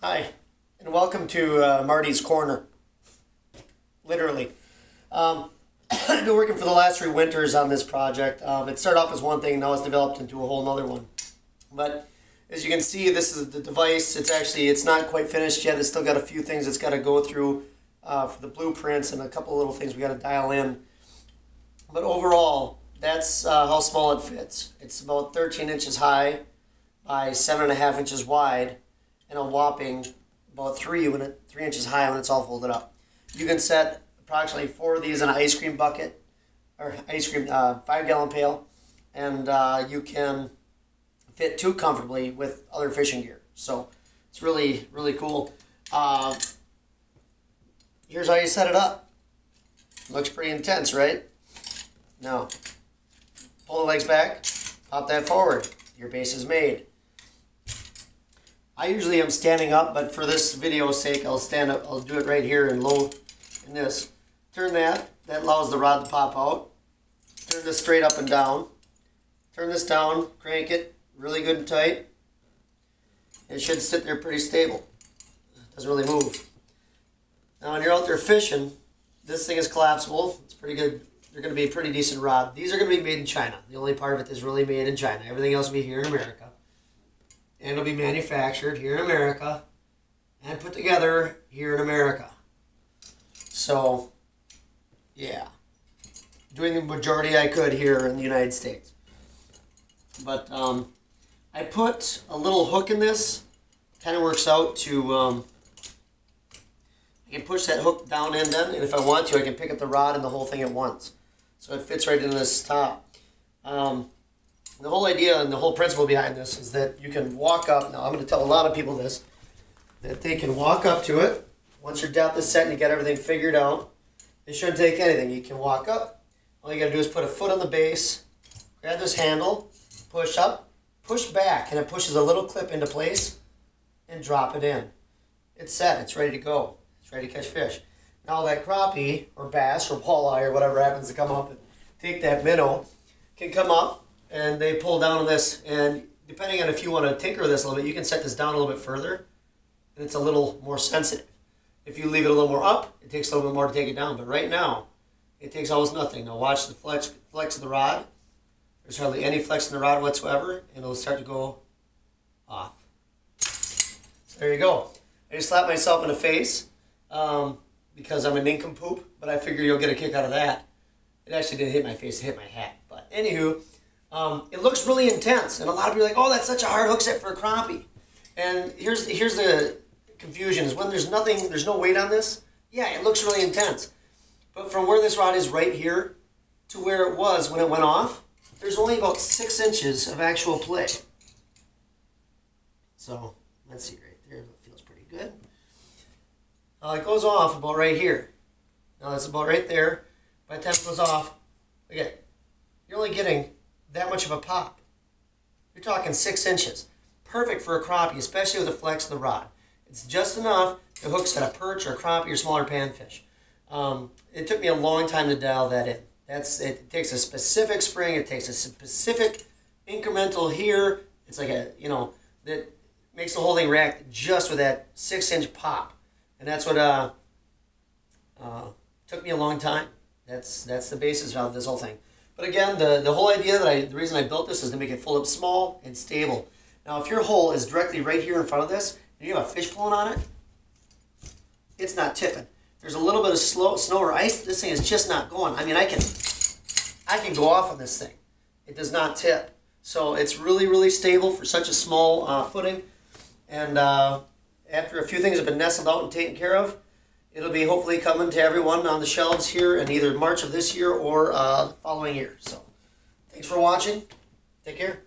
Hi, and welcome to Marty's Corner. Literally. I've been working for the last 3 winters on this project. It started off as one thing, now it's developed into a whole nother one. But as you can see, this is the device. It's not quite finished yet. It's still got a few things it's got to go through for the blueprints and a couple little things we got to dial in. But overall, that's how small it fits. It's about 13 inches high by 7.5 inches wide, and a whopping about 3 inches high when it's all folded up. You can set approximately 4 of these in an ice cream bucket, or 5-gallon pail, and you can fit 2 comfortably with other fishing gear. So it's really, really cool. Here's how you set it up. Looks pretty intense, right? Now, pull the legs back, pop that forward. Your base is made. I usually am standing up, but for this video's sake, I'll stand up. I'll do it right here in low, in this. Turn that. That allows the rod to pop out. Turn this straight up and down. Turn this down, crank it really good and tight. It should sit there pretty stable. It doesn't really move. Now when you're out there fishing, this thing is collapsible. It's pretty good. They're going to be a pretty decent rod. These are going to be made in China. The only part of it is really made in China. Everything else will be here in America. And it'll be manufactured here in America and put together here in America. So, yeah. Doing the majority I could here in the United States. But I put a little hook in this. Kind of works out to, I can push that hook down in then, and if I want to, I can pick up the rod and the whole thing at once. So it fits right into this top. The whole idea and the whole principle behind this is that you can walk up. Now, I'm going to tell a lot of people this, that they can walk up to it. Once your depth is set and you got everything figured out, it shouldn't take anything. You can walk up. All you got to do is put a foot on the base, grab this handle, push up, push back, and it pushes a little clip into place, and drop it in. It's set. It's ready to go. It's ready to catch fish. Now that crappie or bass or walleye or whatever happens to come up and take that minnow can come up, and they pull down on this, and depending on if you want to tinker this a little bit, you can set this down a little bit further, and it's a little more sensitive. If you leave it a little more up, it takes a little bit more to take it down, but right now, it takes almost nothing. Now watch the flex of the rod. There's hardly any flex in the rod whatsoever, and it'll start to go off. So there you go. I just slapped myself in the face because I'm a nincompoop, but I figure you'll get a kick out of that. It actually didn't hit my face, it hit my hat. But anywho, it looks really intense, and a lot of people are like, oh, that's such a hard hook set for a crappie. And here's the confusion, is when there's no weight on this, yeah, it looks really intense. But from where this rod is right here to where it was when it went off, there's only about 6 inches of actual play. So, let's see right there, that feels pretty good. It goes off about right here. Now that's about right there. By the time it goes off, again, you're only getting that much of a pop. You're talking 6 inches. Perfect for a crappie, especially with the flex of the rod. It's just enough to hook at a perch or a crappie or smaller panfish. It took me a long time to dial that in. It takes a specific spring, it takes a specific incremental here. It's like that makes the whole thing react just with that 6-inch pop. And that's what took me a long time. That's the basis of this whole thing. But again, the whole idea the reason I built this is to make it fold up small and stable. Now, if your hole is directly right here in front of this, and you have a fish pulling on it, it's not tipping. There's a little bit of snow or ice. This thing is just not going. I mean, I can go off on this thing. It does not tip. So it's really, really stable for such a small footing. And after a few things have been nestled out and taken care of, it'll be hopefully coming to everyone on the shelves here in either March of this year or the following year. So, thanks for watching. Take care.